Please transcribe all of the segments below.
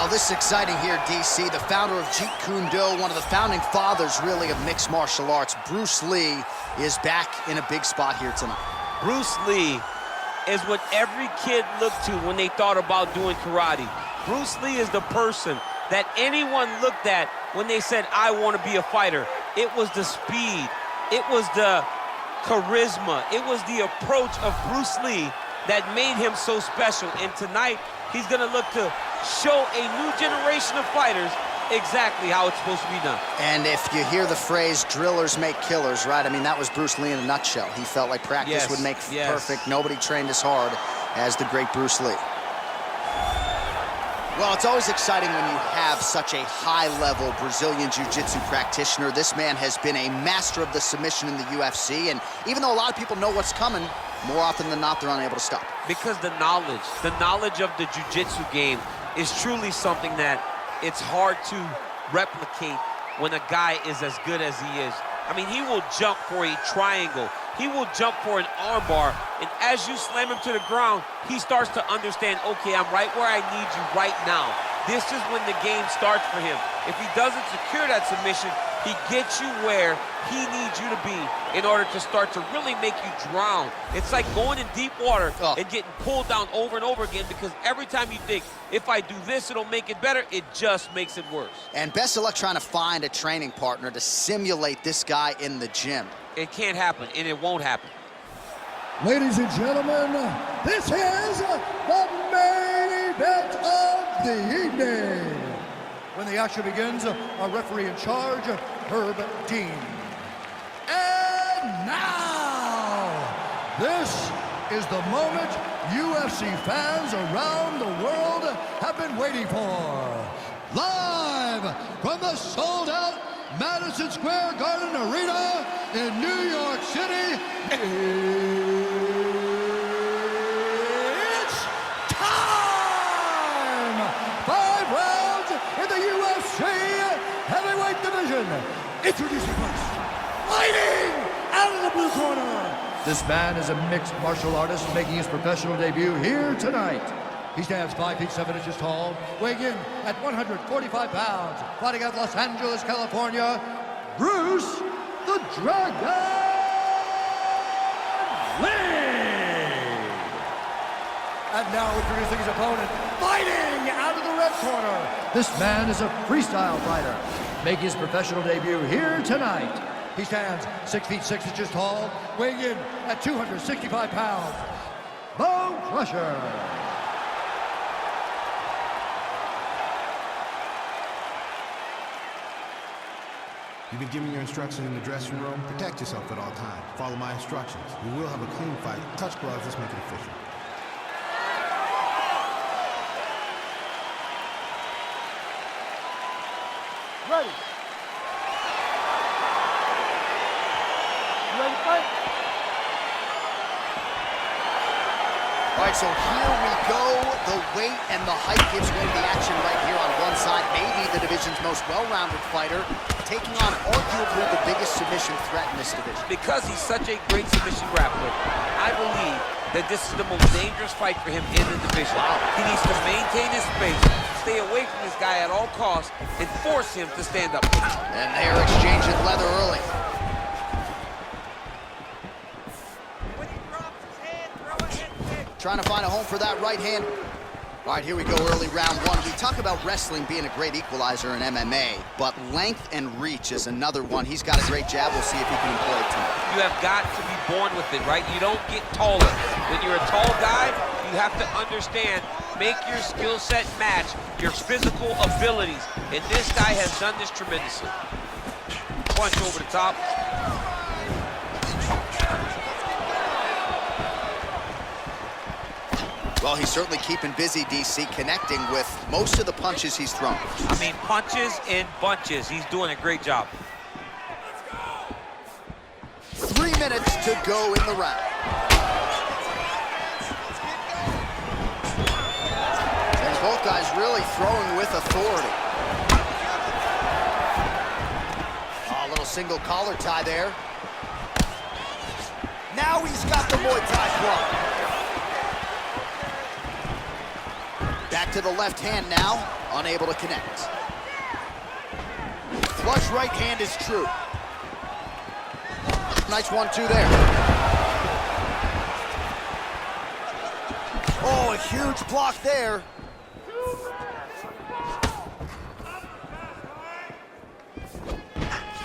Well, this is exciting here, DC. The founder of Jeet Kune Do, one of the founding fathers, really, of mixed martial arts, Bruce Lee, is back in a big spot here tonight. Bruce Lee is what every kid looked to when they thought about doing karate. Bruce Lee is the person that anyone looked at when they said, I want to be a fighter. It was the speed, it was the charisma, it was the approach of Bruce Lee that made him so special. And tonight, he's gonna look to show a new generation of fighters exactly how it's supposed to be done. And if you hear the phrase, drillers make killers, right? I mean, that was Bruce Lee in a nutshell. He felt like practice would make perfect. Nobody trained as hard as the great Bruce Lee. Well, it's always exciting when you have such a high-level Brazilian Jiu-Jitsu practitioner. This man has been a master of the submission in the UFC, and even though a lot of people know what's coming, more often than not, they're unable to stop. Because the knowledge of the Jiu-Jitsu game is truly something that it's hard to replicate when a guy is as good as he is. I mean, he will jump for a triangle. He will jump for an armbar, and as you slam him to the ground, he starts to understand, okay, I'm right where I need you right now. This is when the game starts for him. If he doesn't secure that submission, he gets you where he needs you to be in order to start to really make you drown. It's like going in deep water and getting pulled down over and over again, because every time you think, if I do this, it'll make it better, it just makes it worse. And best of luck trying to find a training partner to simulate this guy in the gym. It can't happen, and it won't happen. Ladies and gentlemen, this is the main event of the evening. When the action begins, our referee in charge, Herb Dean. And now, this is the moment UFC fans around the world have been waiting for. Live from the sold-out Madison Square Garden Arena in New York City, it's time! 5 rounds in the UFC heavyweight division. Introducing first, fighting out of the blue corner. This man is a mixed martial artist making his professional debut here tonight. He stands 5 feet 7 inches tall, weighing in at 145 pounds, fighting out of Los Angeles, California, Bruce the Dragon Lee! And now introducing his opponent, fighting out of the red corner. This man is a freestyle fighter, making his professional debut here tonight. He stands 6 feet 6 inches tall, weighing in at 265 pounds, Bone Crusher. You've been given your instructions in the dressing room. Protect yourself at all times. Follow my instructions. We will have a clean fight. Touch gloves, let's make it official. Ready. You ready to fight? All right, so here we go. The weight and the height gives way to the action right here on one side. Maybe the division's most well-rounded fighter, taking on arguably the biggest submission threat in this division. Because he's such a great submission grappler, I believe that this is the most dangerous fight for him in the division. He needs to maintain his space, stay away from this guy at all costs, and force him to stand up. And they're exchanging leather early. Trying to find a home for that right hand. All right, here we go, early round one. We talk about wrestling being a great equalizer in MMA, but length and reach is another one. He's got a great jab. We'll see if he can employ it tonight. You have got to be born with it, right? You don't get taller. When you're a tall guy, you have to understand, make your skill set match your physical abilities. And this guy has done this tremendously. Punch over the top. Well, he's certainly keeping busy, DC, connecting with most of the punches he's thrown. I mean, punches in bunches. He's doing a great job. 3 minutes to go in the round. And both guys really throwing with authority. A little single collar tie there. Now he's got the Muay Thai club. Back to the left hand now. Unable to connect. Flush right hand is true. Nice 1-2 there. Oh, a huge block there.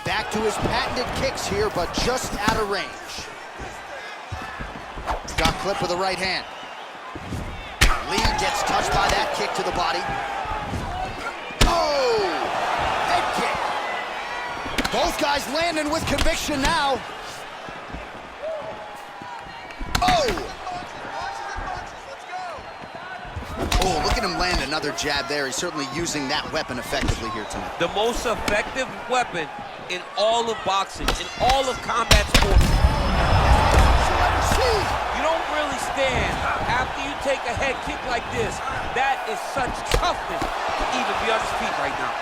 Back to his patented kicks here, but just out of range. Got clipped with the right hand. Lee gets touched by that kick to the body. Oh! Head kick. Both guys landing with conviction now. Oh! Oh, look at him land another jab there. He's certainly using that weapon effectively here tonight. The most effective weapon in all of boxing, in all of combat sports. You don't really stand after you take a head kick like this. That is such toughness to even be on his feet right now.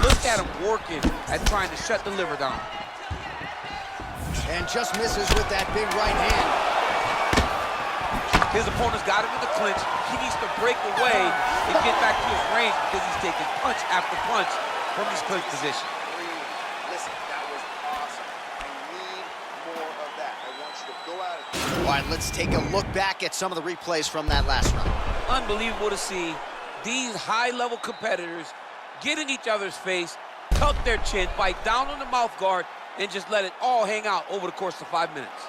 Look at him working at trying to shut the liver down. And just misses with that big right hand. His opponent's got him in the clinch. He needs to break away and get back to his range because he's taking punch after punch from his clinch position. Listen, that was awesome. I need more of that. I want you to go out and... All right, let's take a look back at some of the replays from that last round. Unbelievable to see these high-level competitors get in each other's face, tuck their chin, bite down on the mouth guard, and just let it all hang out over the course of 5 minutes.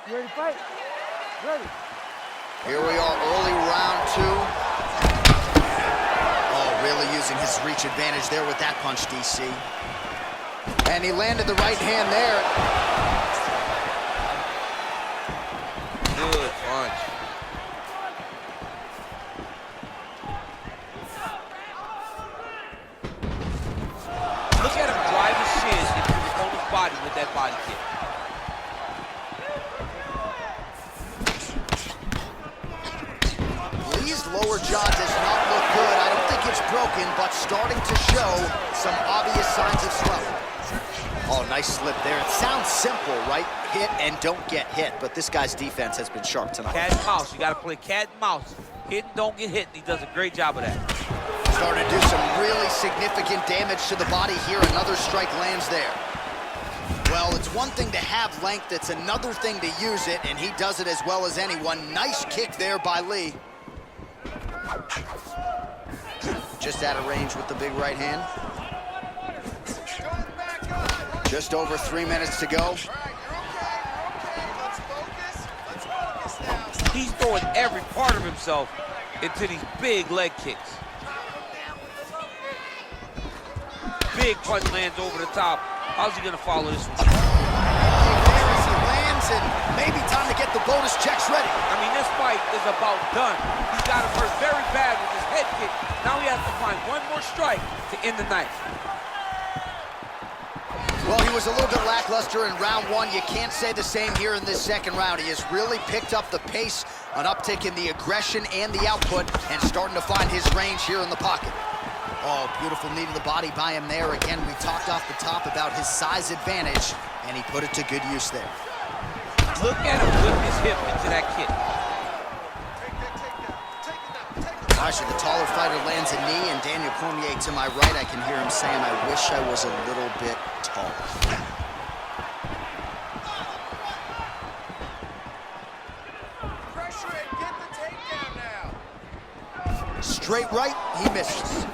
You ready to fight? Ready. Here we are, early round 2. Oh, really using his reach advantage there with that punch, DC. And he landed the right hand there. Good punch. Look at him drive his shin into his opponent's body with that body kick. Lee's lower jaw does not look good. I don't think it's broken, but starting to show some obvious signs of swelling. Oh, nice slip there. It sounds simple, right? Hit and don't get hit, but this guy's defense has been sharp tonight. Cat and mouse. You got to play cat and mouse. Hit and don't get hit. He does a great job of that. Starting to do some really significant damage to the body here. Another strike lands there. Well, it's one thing to have length. It's another thing to use it, and he does it as well as anyone. Nice kick there by Lee. Just out of range with the big right hand. Just over 3 minutes to go. He's throwing every part of himself into these big leg kicks. Big punch lands over the top. How's he gonna follow this one? He lands, and maybe time to get the bonus checks ready. I mean, this fight is about done. He's got him hurt very bad with his head kick. Now he has to find one more strike to end the night. Well, he was a little bit lackluster in round 1. You can't say the same here in this second round. He has really picked up the pace, an uptick in the aggression and the output, and starting to find his range here in the pocket. Oh, beautiful knee to the body by him there. Again, we talked off the top about his size advantage, and he put it to good use there. Look at him whip his hip into that kick. Gosh, the taller fighter lands a knee, and Daniel Cormier to my right, I can hear him saying, I wish I was a little bit taller. Pressure it, get the takedown now. Straight right, he misses.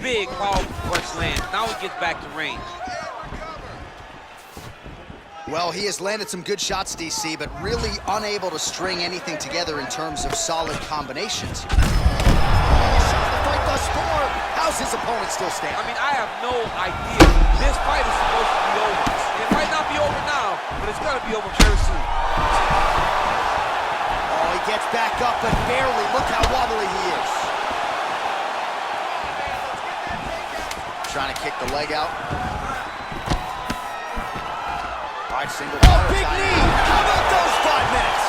Big, powerful punch lands. Now he gets back to range. Well, he has landed some good shots, DC, but really unable to string anything together in terms of solid combinations. The fight thus far. How's his opponent still standing? I mean, I have no idea. This fight is supposed to be over. It might not be over now, but it's gonna be over very soon. Oh, he gets back up, but barely. Look how wobbly he is. Trying to kick the leg out. right, single Oh, power big time. knee! How about those 5 minutes?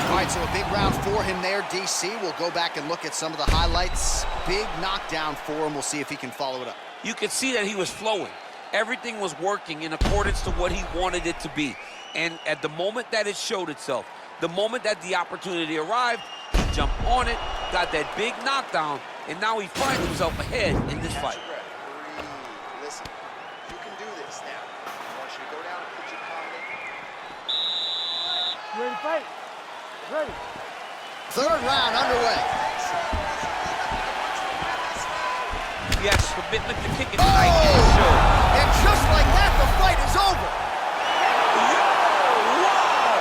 All right, so a big round for him there, DC. We'll go back and look at some of the highlights. Big knockdown for him. We'll see if he can follow it up. You could see that he was flowing. Everything was working in accordance to what he wanted it to be. And at the moment that it showed itself, the moment that the opportunity arrived, he jumped on it, got that big knockdown, and now he finds himself ahead in this fight. Catch your breath. Breathe. Listen, you can do this now. I want you to go down and put your calmly. Ready to fight? Ready. Third round underway. He has commitment to kicking tonight in the show. And just like that, the fight is over. Wow!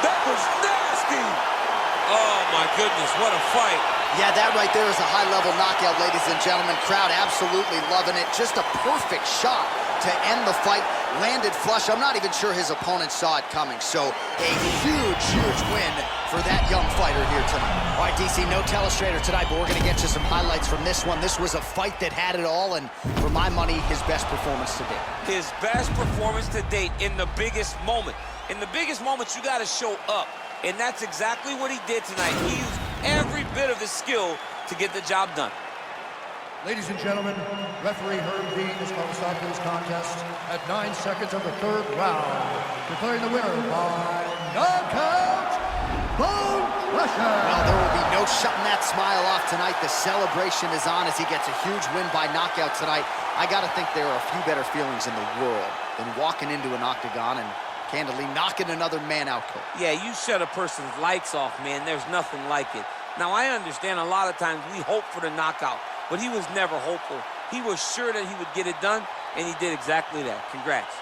That was nasty! Oh, my goodness, what a fight. Yeah, that right there is a high-level knockout, ladies and gentlemen. Crowd absolutely loving it. Just a perfect shot to end the fight. Landed flush. I'm not even sure his opponent saw it coming. So a huge, huge win for that young fighter here tonight. All right, DC, no telestrator tonight, but we're going to get you some highlights from this one. This was a fight that had it all, and for my money, his best performance to date. His best performance to date in the biggest moment. In the biggest moments, you got to show up. And that's exactly what he did tonight. He used every bit of his skill to get the job done. Ladies and gentlemen, referee Herb Dean has called a stop to this contest at 9 seconds of the 3rd round, declaring the winner by knockout, bone crusher. Well, there will be no shutting that smile off tonight. The celebration is on as he gets a huge win by knockout tonight. I got to think there are a few better feelings in the world than walking into an octagon and candidly knocking another man out cold. Yeah, you shut a person's lights off, man. There's nothing like it. Now, I understand a lot of times we hope for the knockout, but he was never hopeful. He was sure that he would get it done, and he did exactly that. Congrats.